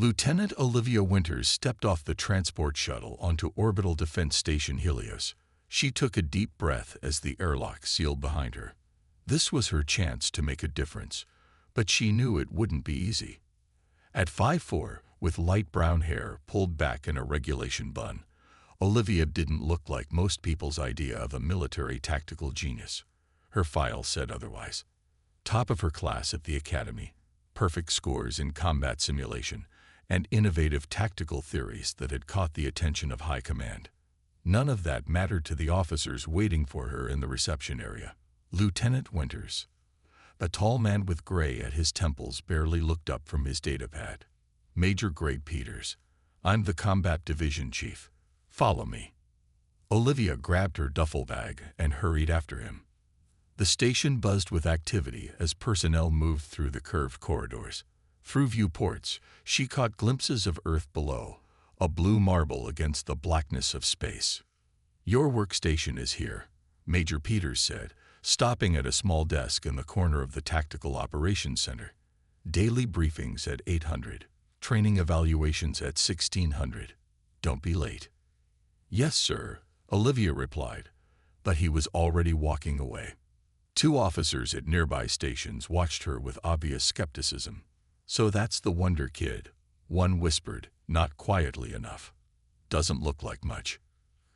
Lieutenant Olivia Winters stepped off the transport shuttle onto Orbital Defense Station Helios. She took a deep breath as the airlock sealed behind her. This was her chance to make a difference, but she knew it wouldn't be easy. At 5'4", with light brown hair pulled back in a regulation bun, Olivia didn't look like most people's idea of a military tactical genius. Her file said otherwise. Top of her class at the academy, perfect scores in combat simulation, and innovative tactical theories that had caught the attention of high command. None of that mattered to the officers waiting for her in the reception area. Lieutenant Winters, a tall man with gray at his temples, barely looked up from his datapad. Major Grade Peters, I'm the Combat Division Chief. Follow me. Olivia grabbed her duffel bag and hurried after him. The station buzzed with activity as personnel moved through the curved corridors. Through viewports, she caught glimpses of Earth below, a blue marble against the blackness of space. Your workstation is here, Major Peters said, stopping at a small desk in the corner of the Tactical Operations Center. Daily briefings at 800, training evaluations at 1600. Don't be late. Yes, sir, Olivia replied, but he was already walking away. Two officers at nearby stations watched her with obvious skepticism. So that's the Wonder Kid, one whispered, not quietly enough. Doesn't look like much.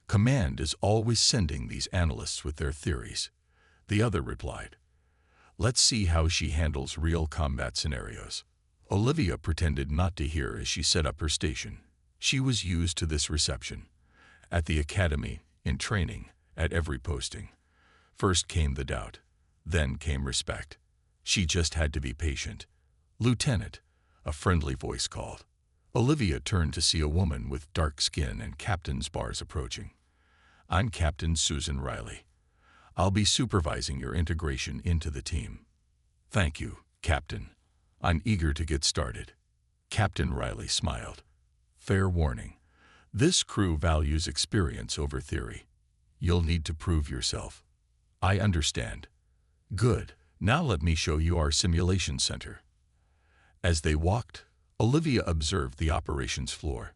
Command is always sending these analysts with their theories, the other replied. Let's see how she handles real combat scenarios. Olivia pretended not to hear as she set up her station. She was used to this reception. At the academy, in training, at every posting. First came the doubt, then came respect. She just had to be patient. Lieutenant, a friendly voice called. Olivia turned to see a woman with dark skin and captain's bars approaching. I'm Captain Susan Riley. I'll be supervising your integration into the team. Thank you, Captain. I'm eager to get started. Captain Riley smiled. Fair warning. This crew values experience over theory. You'll need to prove yourself. I understand. Good. Now let me show you our simulation center. As they walked, Olivia observed the operations floor.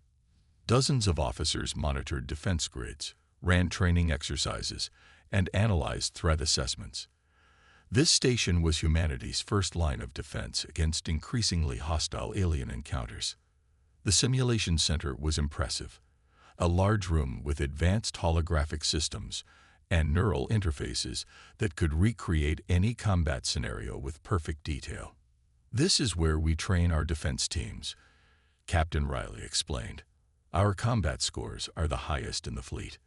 Dozens of officers monitored defense grids, ran training exercises, and analyzed threat assessments. This station was humanity's first line of defense against increasingly hostile alien encounters. The simulation center was impressive. A large room with advanced holographic systems and neural interfaces that could recreate any combat scenario with perfect detail. This is where we train our defense teams, Captain Riley explained. Our combat scores are the highest in the fleet.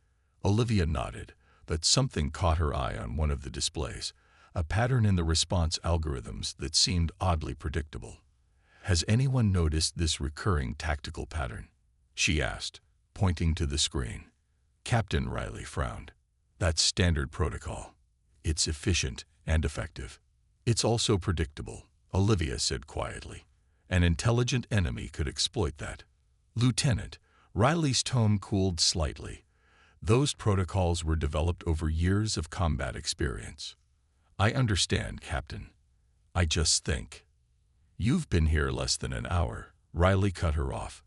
Olivia nodded, but something caught her eye on one of the displays, a pattern in the response algorithms that seemed oddly predictable. Has anyone noticed this recurring tactical pattern? She asked, pointing to the screen. Captain Riley frowned. That's standard protocol. It's efficient and effective. It's also predictable, Olivia said quietly. An intelligent enemy could exploit that. Lieutenant, Riley's tone cooled slightly. Those protocols were developed over years of combat experience. I understand, Captain. I just think. You've been here less than an hour, Riley cut her off.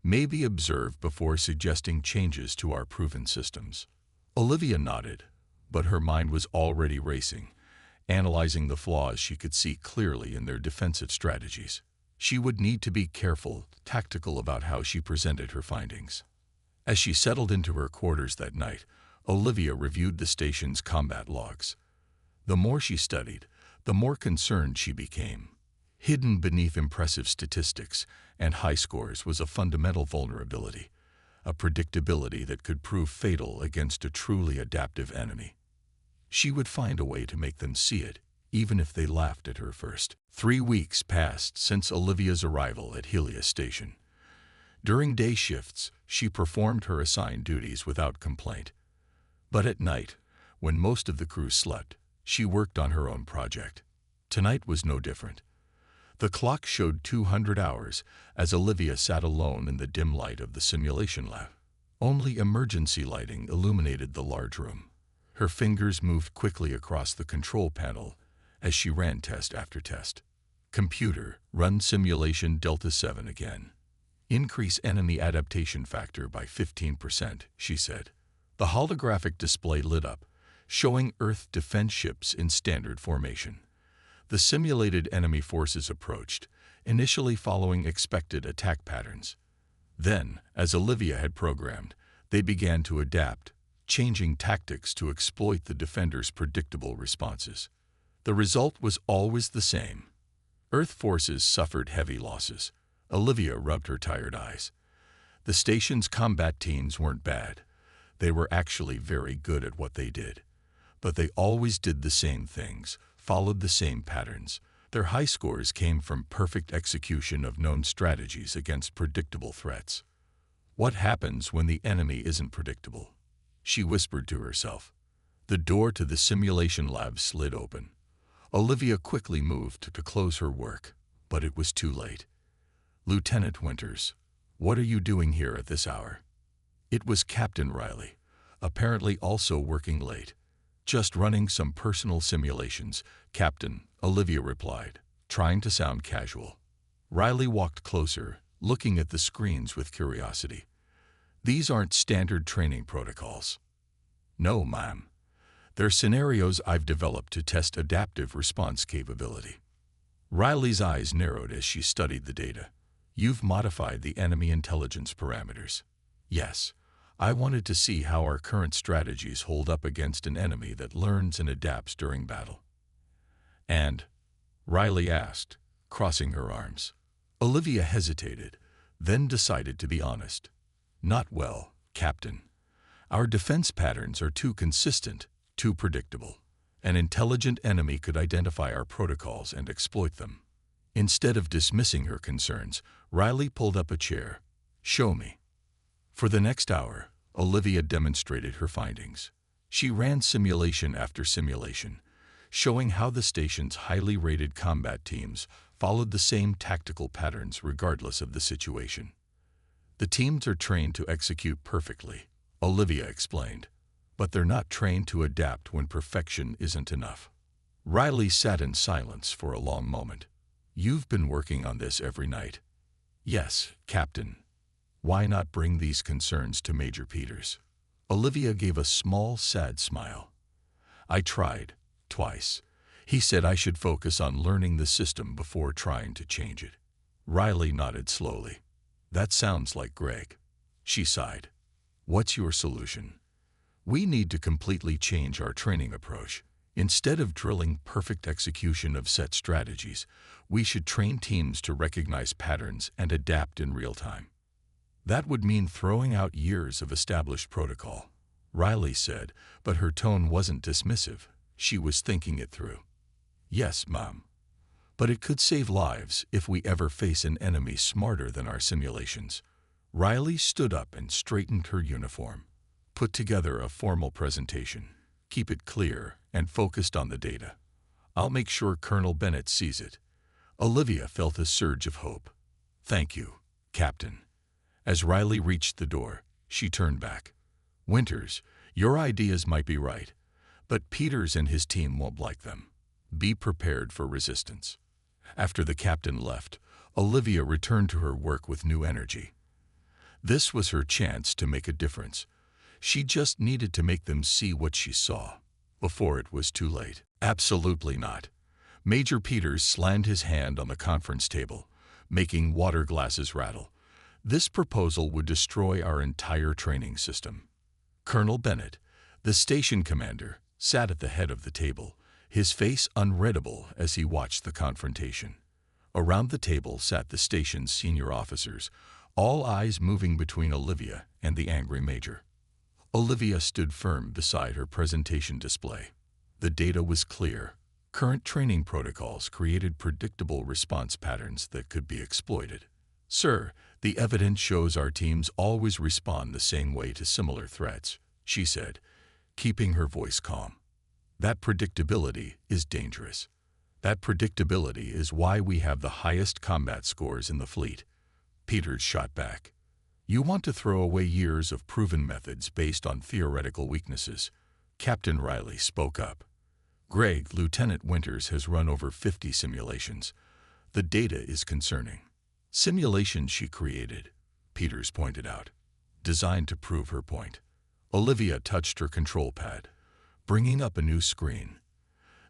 Maybe observe before suggesting changes to our proven systems. Olivia nodded, but her mind was already racing, analyzing the flaws she could see clearly in their defensive strategies. She would need to be careful, tactical about how she presented her findings. As she settled into her quarters that night, Olivia reviewed the station's combat logs. The more she studied, the more concerned she became. Hidden beneath impressive statistics and high scores was a fundamental vulnerability, a predictability that could prove fatal against a truly adaptive enemy. She would find a way to make them see it, even if they laughed at her first. 3 weeks passed since Olivia's arrival at Helios Station. During day shifts, she performed her assigned duties without complaint. But at night, when most of the crew slept, she worked on her own project. Tonight was no different. The clock showed 200 hours as Olivia sat alone in the dim light of the simulation lab. Only emergency lighting illuminated the large room. Her fingers moved quickly across the control panel as she ran test after test. Computer, run simulation Delta 7 again. Increase enemy adaptation factor by 15%, she said. The holographic display lit up, showing Earth defense ships in standard formation. The simulated enemy forces approached, initially following expected attack patterns. Then, as Olivia had programmed, they began to adapt, changing tactics to exploit the defenders' predictable responses. The result was always the same. Earth forces suffered heavy losses. Olivia rubbed her tired eyes. The station's combat teams weren't bad. They were actually very good at what they did. But they always did the same things, followed the same patterns. Their high scores came from perfect execution of known strategies against predictable threats. What happens when the enemy isn't predictable? She whispered to herself. The door to the simulation lab slid open. Olivia quickly moved to close her work, but it was too late. Lieutenant Winters, what are you doing here at this hour? It was Captain Riley, apparently also working late. Just running some personal simulations, Captain, Olivia replied, trying to sound casual. Riley walked closer, looking at the screens with curiosity. These aren't standard training protocols. No, ma'am. They're scenarios I've developed to test adaptive response capability. Riley's eyes narrowed as she studied the data. You've modified the enemy intelligence parameters. Yes, I wanted to see how our current strategies hold up against an enemy that learns and adapts during battle. And? Riley asked, crossing her arms. Olivia hesitated, then decided to be honest. Not well, Captain. Our defense patterns are too consistent, too predictable. An intelligent enemy could identify our protocols and exploit them. Instead of dismissing her concerns, Riley pulled up a chair. Show me. For the next hour, Olivia demonstrated her findings. She ran simulation after simulation, showing how the station's highly rated combat teams followed the same tactical patterns regardless of the situation. The teams are trained to execute perfectly, Olivia explained, but they're not trained to adapt when perfection isn't enough. Riley sat in silence for a long moment. You've been working on this every night. Yes, Captain. Why not bring these concerns to Major Peters? Olivia gave a small, sad smile. I tried, twice. He said I should focus on learning the system before trying to change it. Riley nodded slowly. That sounds like Greg. She sighed. What's your solution? We need to completely change our training approach. Instead of drilling perfect execution of set strategies, we should train teams to recognize patterns and adapt in real time. That would mean throwing out years of established protocol, Riley said, but her tone wasn't dismissive. She was thinking it through. Yes, Mom. But it could save lives if we ever face an enemy smarter than our simulations. Riley stood up and straightened her uniform. Put together a formal presentation. Keep it clear and focused on the data. I'll make sure Colonel Bennett sees it. Olivia felt a surge of hope. Thank you, Captain. As Riley reached the door, she turned back. Winters, your ideas might be right, but Peters and his team won't like them. Be prepared for resistance. After the captain left, Olivia returned to her work with new energy. This was her chance to make a difference. She just needed to make them see what she saw, before it was too late. Absolutely not. Major Peters slammed his hand on the conference table, making water glasses rattle. This proposal would destroy our entire training system. Colonel Bennett, the station commander, sat at the head of the table, his face unreadable as he watched the confrontation. Around the table sat the station's senior officers, all eyes moving between Olivia and the angry major. Olivia stood firm beside her presentation display. The data was clear. Current training protocols created predictable response patterns that could be exploited. Sir, the evidence shows our teams always respond the same way to similar threats, she said, keeping her voice calm. That predictability is dangerous. That predictability is why we have the highest combat scores in the fleet. Peters shot back. You want to throw away years of proven methods based on theoretical weaknesses. Captain Riley spoke up. Greg, Lieutenant Winters has run over 50 simulations. The data is concerning. Simulations she created, Peters pointed out, designed to prove her point. Olivia touched her control pad, bringing up a new screen.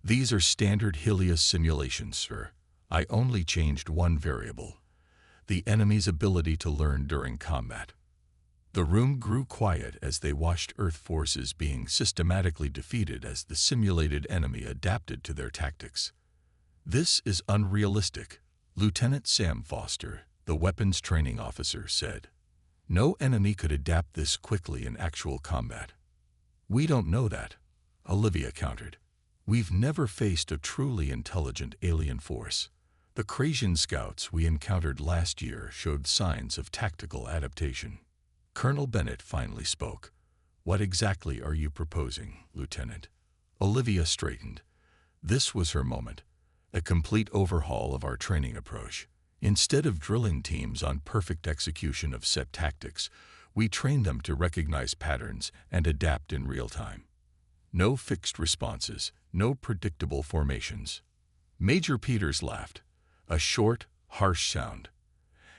These are standard Helios simulations, sir. I only changed one variable: the enemy's ability to learn during combat. The room grew quiet as they watched Earth forces being systematically defeated as the simulated enemy adapted to their tactics. "This is unrealistic," Lieutenant Sam Foster, the weapons training officer, said. "No enemy could adapt this quickly in actual combat." "We don't know that," Olivia countered. "We've never faced a truly intelligent alien force. The Krasian scouts we encountered last year showed signs of tactical adaptation." Colonel Bennett finally spoke. "What exactly are you proposing, Lieutenant?" Olivia straightened. This was her moment. A complete overhaul of our training approach. Instead of drilling teams on perfect execution of set tactics, we train them to recognize patterns and adapt in real time. No fixed responses, no predictable formations. Major Peters laughed, a short, harsh sound.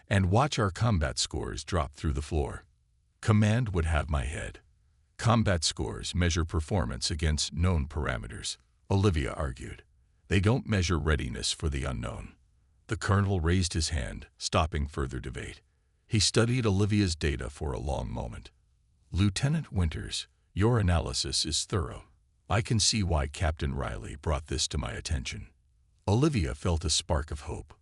"And watch our combat scores drop through the floor." Command would have my head. "Combat scores measure performance against known parameters," Olivia argued. "They don't measure readiness for the unknown." The colonel raised his hand, stopping further debate. He studied Olivia's data for a long moment. "Lieutenant Winters, your analysis is thorough. I can see why Captain Riley brought this to my attention." Olivia felt a spark of hope.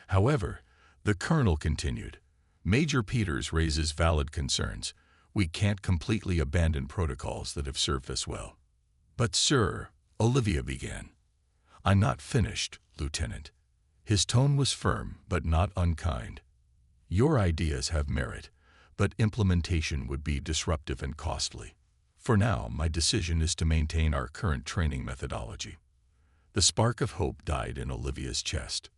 "However," the colonel continued, "Major Peters raises valid concerns. We can't completely abandon protocols that have served us well." "But sir," Olivia began. "I'm not finished, Lieutenant." His tone was firm but not unkind. "Your ideas have merit, but implementation would be disruptive and costly. For now, my decision is to maintain our current training methodology." The spark of hope died in Olivia's chest.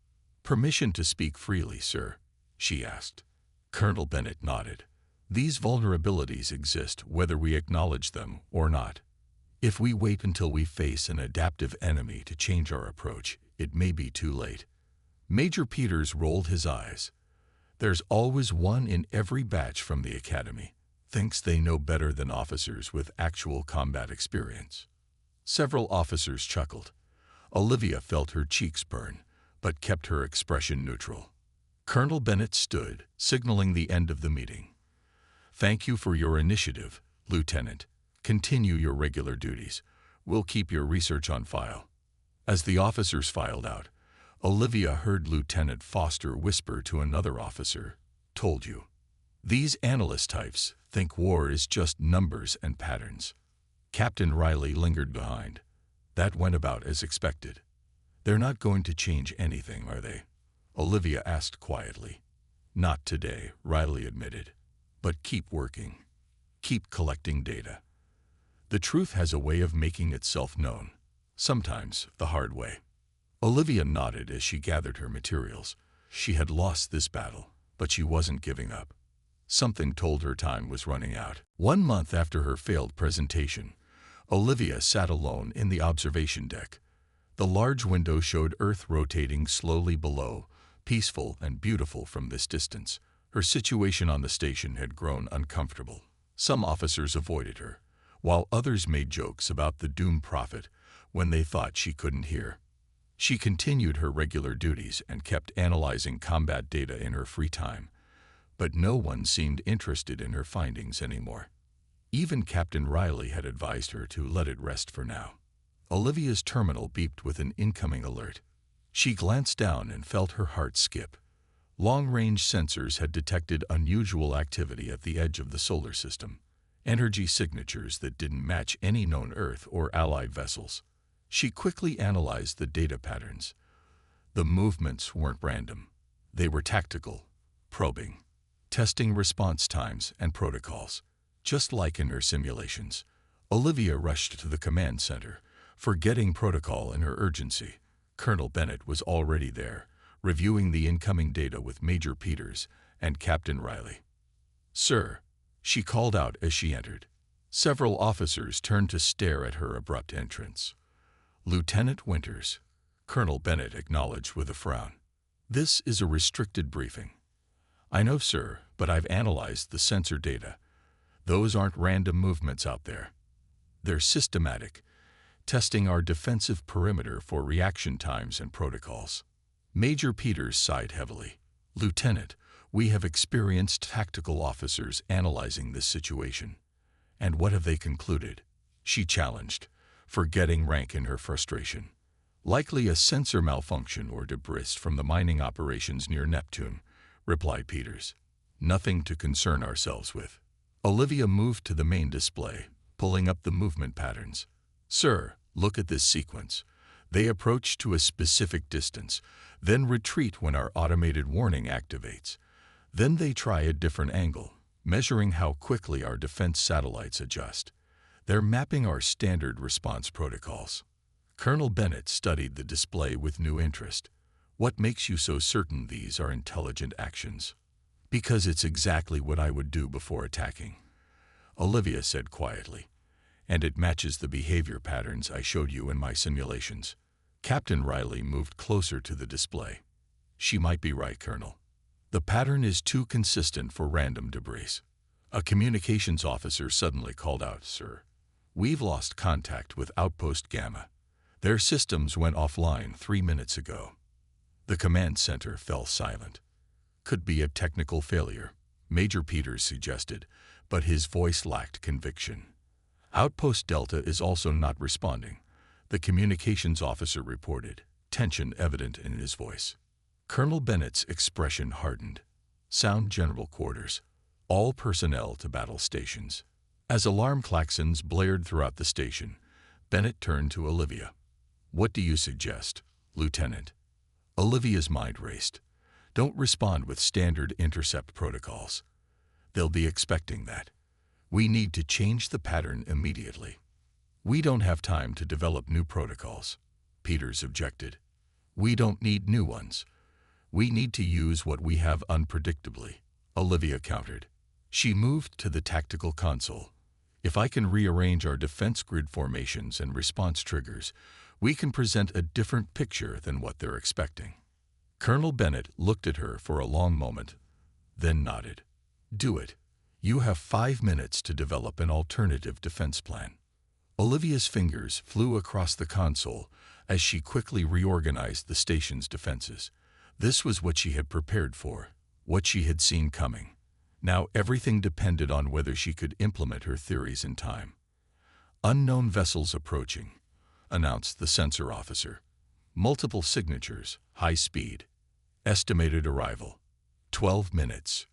"Permission to speak freely, sir?" she asked. Colonel Bennett nodded. "These vulnerabilities exist whether we acknowledge them or not. If we wait until we face an adaptive enemy to change our approach, it may be too late." Major Peters rolled his eyes. "There's always one in every batch from the academy. Thinks they know better than officers with actual combat experience." Several officers chuckled. Olivia felt her cheeks burn, but kept her expression neutral. Colonel Bennett stood, signaling the end of the meeting. "Thank you for your initiative, Lieutenant. Continue your regular duties. We'll keep your research on file." As the officers filed out, Olivia heard Lieutenant Foster whisper to another officer, "Told you. These analyst types think war is just numbers and patterns." Captain Riley lingered behind. "That went about as expected." "They're not going to change anything, are they?" Olivia asked quietly. "Not today," Riley admitted. "But keep working. Keep collecting data. The truth has a way of making itself known, sometimes the hard way." Olivia nodded as she gathered her materials. She had lost this battle, but she wasn't giving up. Something told her time was running out. 1 month after her failed presentation, Olivia sat alone in the observation deck. The large window showed Earth rotating slowly below, peaceful and beautiful from this distance. Her situation on the station had grown uncomfortable. Some officers avoided her, while others made jokes about the doomed prophet when they thought she couldn't hear. She continued her regular duties and kept analyzing combat data in her free time, but no one seemed interested in her findings anymore. Even Captain Riley had advised her to let it rest for now. Olivia's terminal beeped with an incoming alert. She glanced down and felt her heart skip. Long-range sensors had detected unusual activity at the edge of the solar system, energy signatures that didn't match any known Earth or allied vessels. She quickly analyzed the data patterns. The movements weren't random. They were tactical, probing, testing response times and protocols. Just like in her simulations, Olivia rushed to the command center, forgetting protocol in her urgency. Colonel Bennett was already there, reviewing the incoming data with Major Peters and Captain Riley. "Sir," she called out as she entered. Several officers turned to stare at her abrupt entrance. "Lieutenant Winters," Colonel Bennett acknowledged with a frown. "This is a restricted briefing. I know, sir, but I've analyzed the sensor data. Those aren't random movements out there. They're systematic, testing our defensive perimeter for reaction times and protocols. Major Peters sighed heavily. Lieutenant, we have experienced tactical officers analyzing this situation. And what have they concluded? She challenged, forgetting rank in her frustration. Likely a sensor malfunction or debris from the mining operations near Neptune, replied Peters. Nothing to concern ourselves with. Olivia moved to the main display, pulling up the movement patterns. Sir, look at this sequence. They approach to a specific distance, then retreat when our automated warning activates. Then they try a different angle, measuring how quickly our defense satellites adjust. They're mapping our standard response protocols. Colonel Bennett studied the display with new interest. What makes you so certain these are intelligent actions? Because it's exactly what I would do before attacking, Olivia said quietly. And it matches the behavior patterns I showed you in my simulations. Captain Riley moved closer to the display. She might be right, Colonel. The pattern is too consistent for random debris. A communications officer suddenly called out, Sir, we've lost contact with Outpost Gamma. Their systems went offline 3 minutes ago. The command center fell silent. Could be a technical failure, Major Peters suggested, but his voice lacked conviction. Outpost Delta is also not responding, the communications officer reported, tension evident in his voice. Colonel Bennett's expression hardened. Sound general quarters. All personnel to battle stations. As alarm klaxons blared throughout the station, Bennett turned to Olivia. What do you suggest, Lieutenant? Olivia's mind raced. Don't respond with standard intercept protocols. They'll be expecting that. We need to change the pattern immediately. We don't have time to develop new protocols, Peters objected. We don't need new ones. We need to use what we have unpredictably, Olivia countered. She moved to the tactical console. If I can rearrange our defense grid formations and response triggers, we can present a different picture than what they're expecting. Colonel Bennett looked at her for a long moment, then nodded. Do it. You have 5 minutes to develop an alternative defense plan. Olivia's fingers flew across the console as she quickly reorganized the station's defenses. This was what she had prepared for, what she had seen coming. Now everything depended on whether she could implement her theories in time. Unknown vessels approaching, announced the sensor officer. Multiple signatures, high speed. Estimated arrival, 12 minutes.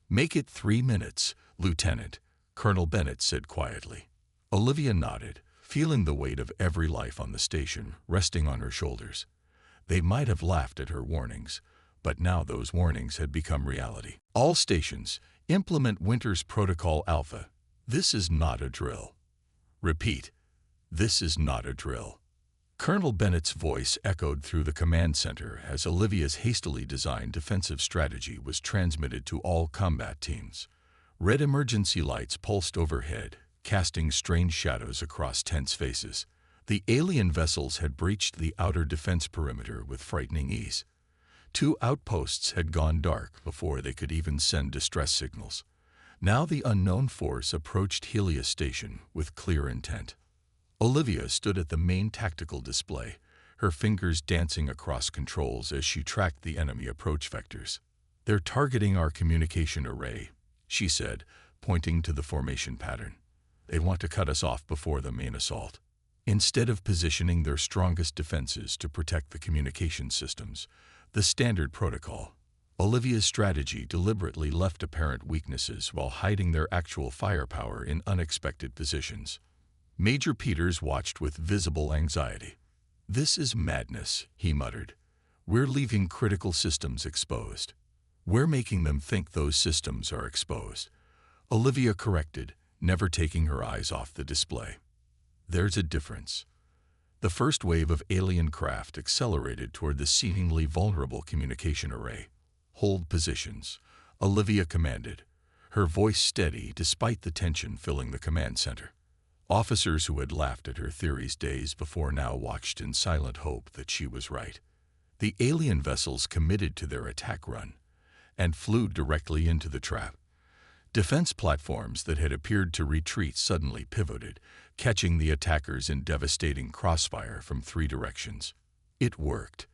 Make it 3 minutes, Lieutenant, Colonel Bennett said quietly. Olivia nodded, feeling the weight of every life on the station resting on her shoulders. They might have laughed at her warnings, but now those warnings had become reality. All stations, implement Winter's Protocol Alpha. This is not a drill. Repeat, this is not a drill. Colonel Bennett's voice echoed through the command center as Olivia's hastily designed defensive strategy was transmitted to all combat teams. Red emergency lights pulsed overhead, casting strange shadows across tense faces. The alien vessels had breached the outer defense perimeter with frightening ease. 2 outposts had gone dark before they could even send distress signals. Now the unknown force approached Helios Station with clear intent. Olivia stood at the main tactical display, her fingers dancing across controls as she tracked the enemy approach vectors. They're targeting our communication array, she said, pointing to the formation pattern. They want to cut us off before the main assault. Instead of positioning their strongest defenses to protect the communication systems, the standard protocol, Olivia's strategy deliberately left apparent weaknesses while hiding their actual firepower in unexpected positions. Major Peters watched with visible anxiety. This is madness, he muttered. We're leaving critical systems exposed. We're making them think those systems are exposed. Olivia corrected, never taking her eyes off the display. There's a difference. The first wave of alien craft accelerated toward the seemingly vulnerable communication array. Hold positions, Olivia commanded, her voice steady despite the tension filling the command center. Officers who had laughed at her theories days before now watched in silent hope that she was right. The alien vessels committed to their attack run. and flew directly into the trap. Defense platforms that had appeared to retreat suddenly pivoted, catching the attackers in devastating crossfire from 3 directions. It worked.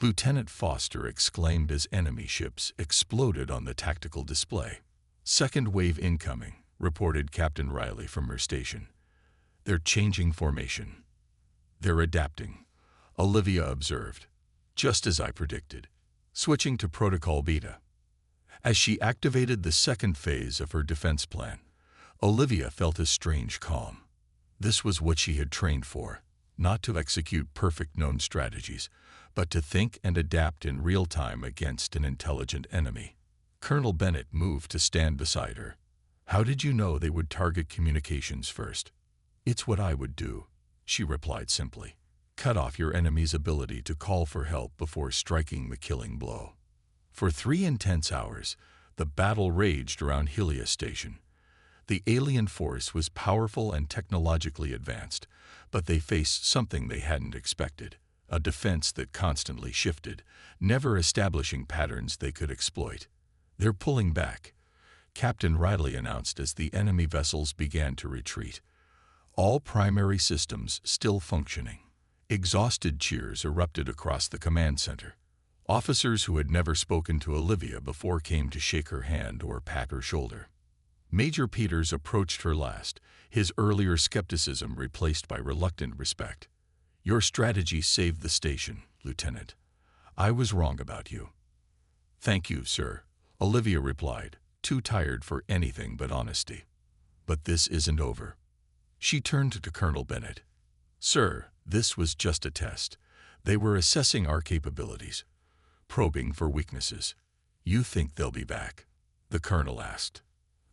Lieutenant Foster exclaimed as enemy ships exploded on the tactical display. "Second wave incoming," reported Captain Riley from her station. "They're changing formation. They're adapting," Olivia observed. "Just as I predicted." Switching to Protocol Beta. As she activated the second phase of her defense plan, Olivia felt a strange calm. This was what she had trained for, not to execute perfect known strategies, but to think and adapt in real time against an intelligent enemy. Colonel Bennett moved to stand beside her. "How did you know they would target communications first?" "It's what I would do," she replied simply. "Cut off your enemy's ability to call for help before striking the killing blow." For 3 intense hours, the battle raged around Helios Station. The alien force was powerful and technologically advanced, but they faced something they hadn't expected: a defense that constantly shifted, never establishing patterns they could exploit. "They're pulling back," Captain Riley announced as the enemy vessels began to retreat. All primary systems still functioning. Exhausted cheers erupted across the command center. Officers who had never spoken to Olivia before came to shake her hand or pat her shoulder. Major Peters approached her last, his earlier skepticism replaced by reluctant respect. "Your strategy saved the station, Lieutenant. I was wrong about you." "Thank you, sir," Olivia replied, too tired for anything but honesty. "But this isn't over." She turned to Colonel Bennett. "Sir, this was just a test. They were assessing our capabilities, probing for weaknesses." "You think they'll be back?" the colonel asked.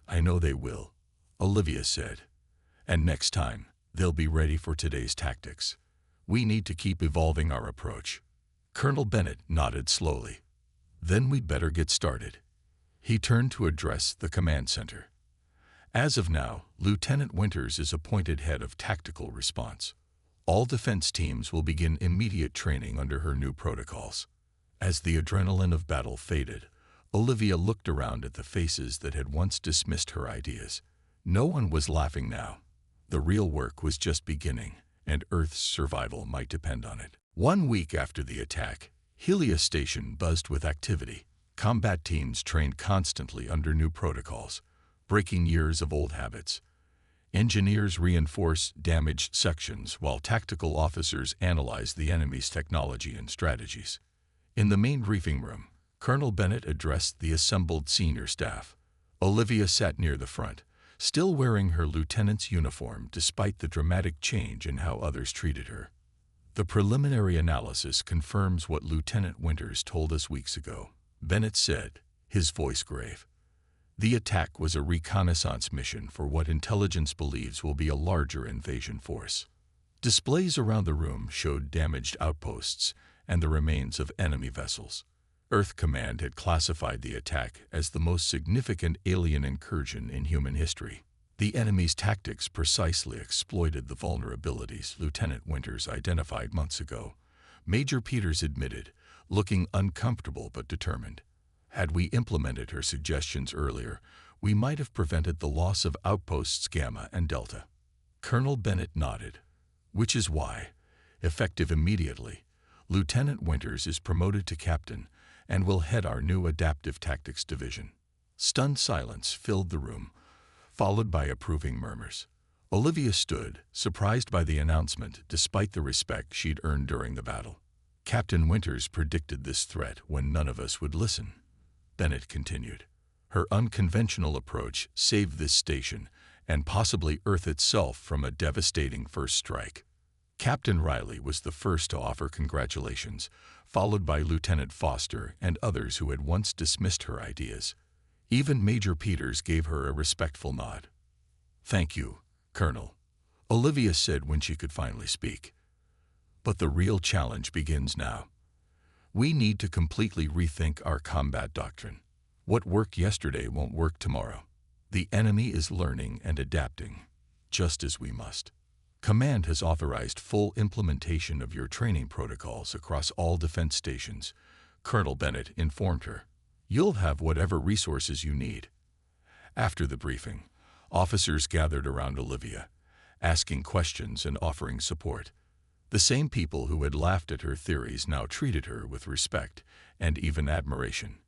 "I know they will," Olivia said. "And next time, they'll be ready for today's tactics. We need to keep evolving our approach." Colonel Bennett nodded slowly. "Then we'd better get started." He turned to address the command center. "As of now, Lieutenant Winters is appointed head of tactical response. All defense teams will begin immediate training under her new protocols." As the adrenaline of battle faded, Olivia looked around at the faces that had once dismissed her ideas. No one was laughing now. The real work was just beginning, and Earth's survival might depend on it. 1 week after the attack, Helios Station buzzed with activity. Combat teams trained constantly under new protocols, breaking years of old habits. Engineers reinforced damaged sections while tactical officers analyzed the enemy's technology and strategies. In the main briefing room, Colonel Bennett addressed the assembled senior staff. Olivia sat near the front, still wearing her lieutenant's uniform despite the dramatic change in how others treated her. "The preliminary analysis confirms what Lieutenant Winters told us weeks ago," Bennett said, his voice grave. "The attack was a reconnaissance mission for what intelligence believes will be a larger invasion force." Displays around the room showed damaged outposts and the remains of enemy vessels. Earth Command had classified the attack as the most significant alien incursion in human history. The enemy's tactics precisely exploited the vulnerabilities Lieutenant Winters identified months ago, Major Peters admitted, looking uncomfortable but determined. "Had we implemented her suggestions earlier, we might have prevented the loss of outposts Gamma and Delta." Colonel Bennett nodded. "Which is why, effective immediately, Lieutenant Winters is promoted to captain and will head our new Adaptive Tactics Division." Stunned silence filled the room, followed by approving murmurs. Olivia stood, surprised by the announcement despite the respect she'd earned during the battle. "Captain Winters predicted this threat when none of us would listen," Bennett continued. "Her unconventional approach saved this station and possibly Earth itself from a devastating first strike." Captain Riley was the first to offer congratulations, followed by Lieutenant Foster and others who had once dismissed her ideas. Even Major Peters gave her a respectful nod. "Thank you, Colonel," Olivia said when she could finally speak. "But the real challenge begins now. We need to completely rethink our combat doctrine. What worked yesterday won't work tomorrow. The enemy is learning and adapting, just as we must. Command has authorized full implementation of your training protocols across all defense stations," Colonel Bennett informed her. You'll have whatever resources you need. After the briefing, officers gathered around Olivia, asking questions and offering support. The same people who had laughed at her theories now treated her with respect and even admiration.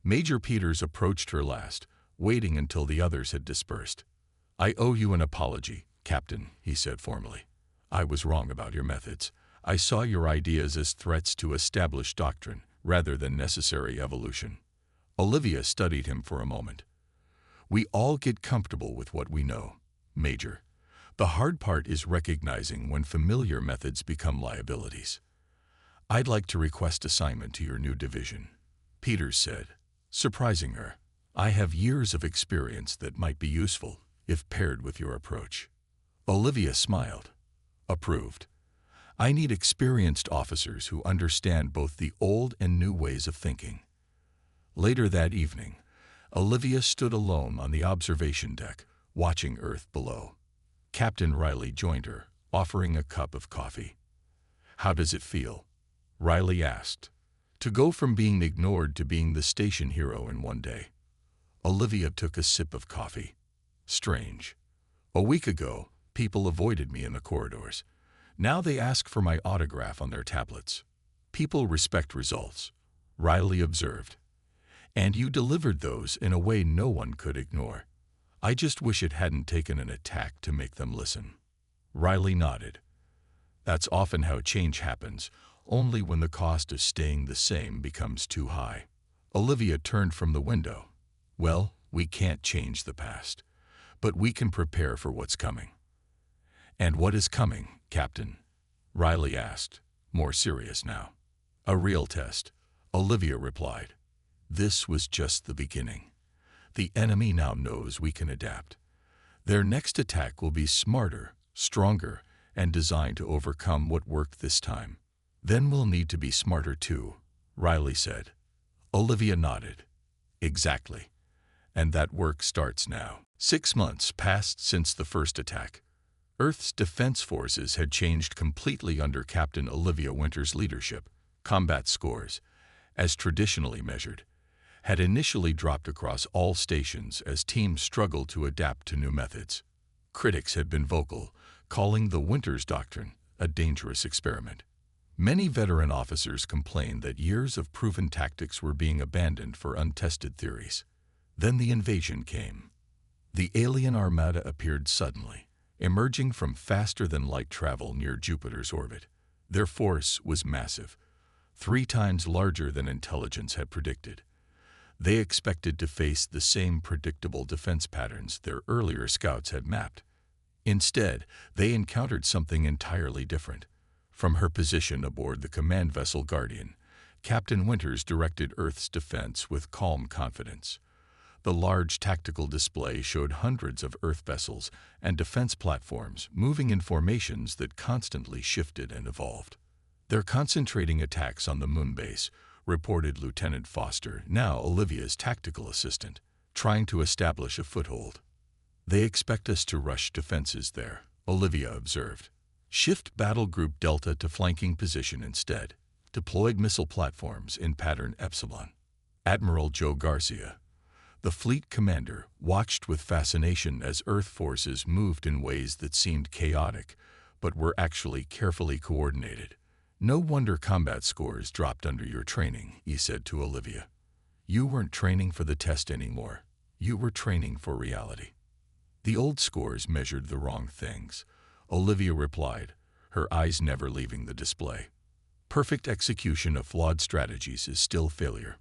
Major Peters approached her last, waiting until the others had dispersed. "I owe you an apology, Captain," he said formally. "I was wrong about your methods. I saw your ideas as threats to established doctrine rather than necessary evolution." Olivia studied him for a moment. "We all get comfortable with what we know, Major. The hard part is recognizing when familiar methods become liabilities. I'd like to request assignment to your new division," Peters said, surprising her. "I have years of experience that might be useful if paired with your approach." Olivia smiled. "Approved. I need experienced officers who understand both the old and new ways of thinking." Later that evening, Olivia stood alone on the observation deck, watching Earth below. Captain Riley joined her, offering a cup of coffee. "How does it feel?" Riley asked. "To go from being ignored to being the station hero in one day." Olivia took a sip of coffee. "Strange. A week ago, people avoided me in the corridors. Now they ask for my autograph on their tablets. People respect results," Riley observed. "And you delivered those in a way no one could ignore. I just wish it hadn't taken an attack to make them listen." Riley nodded. "That's often how change happens, only when the cost of staying the same becomes too high." Olivia turned from the window. "Well, we can't change the past, but we can prepare for what's coming." "And what is coming, Captain?" Riley asked, more serious now. "A real test," Olivia replied. "This was just the beginning. The enemy now knows we can adapt. Their next attack will be smarter, stronger, and designed to overcome what worked this time. Then we'll need to be smarter too," Riley said. Olivia nodded. "Exactly. And that work starts now." 6 months passed since the first attack. Earth's defense forces had changed completely under Captain Olivia Winter's leadership. Combat scores, as traditionally measured, had initially dropped across all stations as teams struggled to adapt to new methods. Critics had been vocal, calling the Winters Doctrine a dangerous experiment. Many veteran officers complained that years of proven tactics were being abandoned for untested theories. Then the invasion came. The alien armada appeared suddenly, emerging from faster-than-light travel near Jupiter's orbit. Their force was massive, 3 times larger than intelligence had predicted. They expected to face the same predictable defense patterns their earlier scouts had mapped. Instead, they encountered something entirely different. From her position aboard the command vessel Guardian, Captain Winters directed Earth's defense with calm confidence. The large tactical display showed hundreds of Earth vessels and defense platforms moving in formations that constantly shifted and evolved. "They're concentrating attacks on the moon base," reported Lieutenant Foster, now Olivia's tactical assistant, "trying to establish a foothold." "They expect us to rush defenses there," Olivia observed. "Shift Battle Group Delta to flanking position instead. Deployed missile platforms in pattern Epsilon." Admiral Joe Garcia, the fleet commander, watched with fascination as Earth forces moved in ways that seemed chaotic, but were actually carefully coordinated. "No wonder combat scores dropped under your training," he said to Olivia. "You weren't training for the test anymore. You were training for reality." "The old scores measured the wrong things," Olivia replied, her eyes never leaving the display. "Perfect execution of flawed strategies is still failure."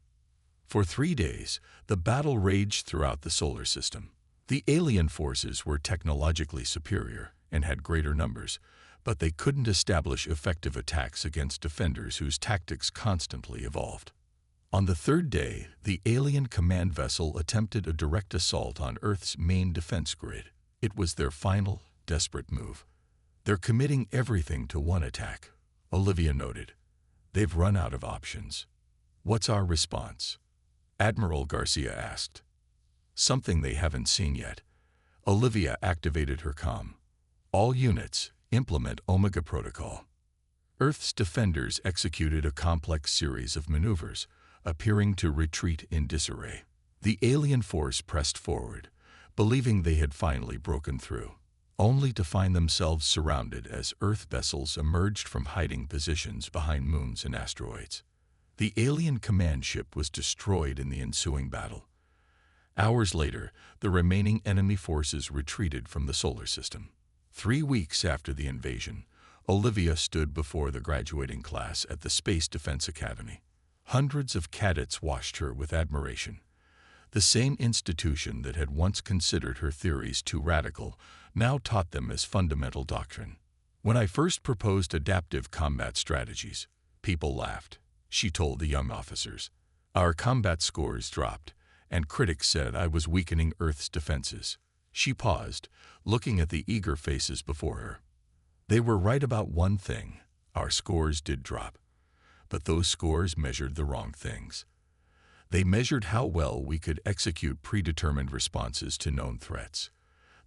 For 3 days, the battle raged throughout the solar system. The alien forces were technologically superior and had greater numbers, but they couldn't establish effective attacks against defenders whose tactics constantly evolved. On the 3rd day, the alien command vessel attempted a direct assault on Earth's main defense grid. It was their final, desperate move. "They're committing everything to one attack," Olivia noted. "They've run out of options." "What's our response?" Admiral Garcia asked. "Something they haven't seen yet." Olivia activated her comm. "All units, implement Omega Protocol." Earth's defenders executed a complex series of maneuvers, appearing to retreat in disarray. The alien force pressed forward, believing they had finally broken through, only to find themselves surrounded as Earth vessels emerged from hiding positions behind moons and asteroids. The alien command ship was destroyed in the ensuing battle. Hours later, the remaining enemy forces retreated from the solar system. 3 weeks after the invasion, Olivia stood before the graduating class at the Space Defense Academy. Hundreds of cadets watched her with admiration. The same institution that had once considered her theories too radical now taught them as fundamental doctrine. When I first proposed adaptive combat strategies, people laughed, she told the young officers. Our combat scores dropped, and critics said I was weakening Earth's defenses. She paused, looking at the eager faces before her. They were right about one thing: our scores did drop. But those scores measured the wrong things. They measured how well we could execute predetermined responses to known threats.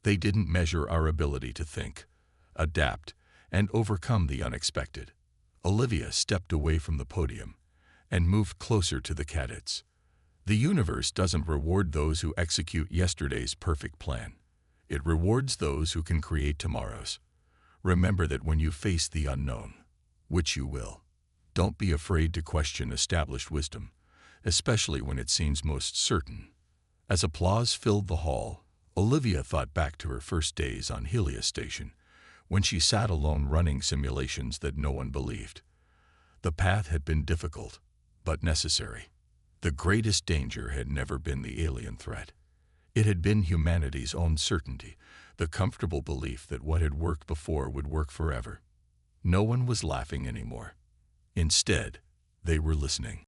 They didn't measure our ability to think, adapt, and overcome the unexpected. Olivia stepped away from the podium and moved closer to the cadets. The universe doesn't reward those who execute yesterday's perfect plan. It rewards those who can create tomorrow's. Remember that when you face the unknown, which you will, don't be afraid to question established wisdom, especially when it seems most certain. As applause filled the hall, Olivia thought back to her first days on Helios Station, when she sat alone running simulations that no one believed. The path had been difficult, but necessary. The greatest danger had never been the alien threat. It had been humanity's own certainty, the comfortable belief that what had worked before would work forever. No one was laughing anymore. Instead, they were listening.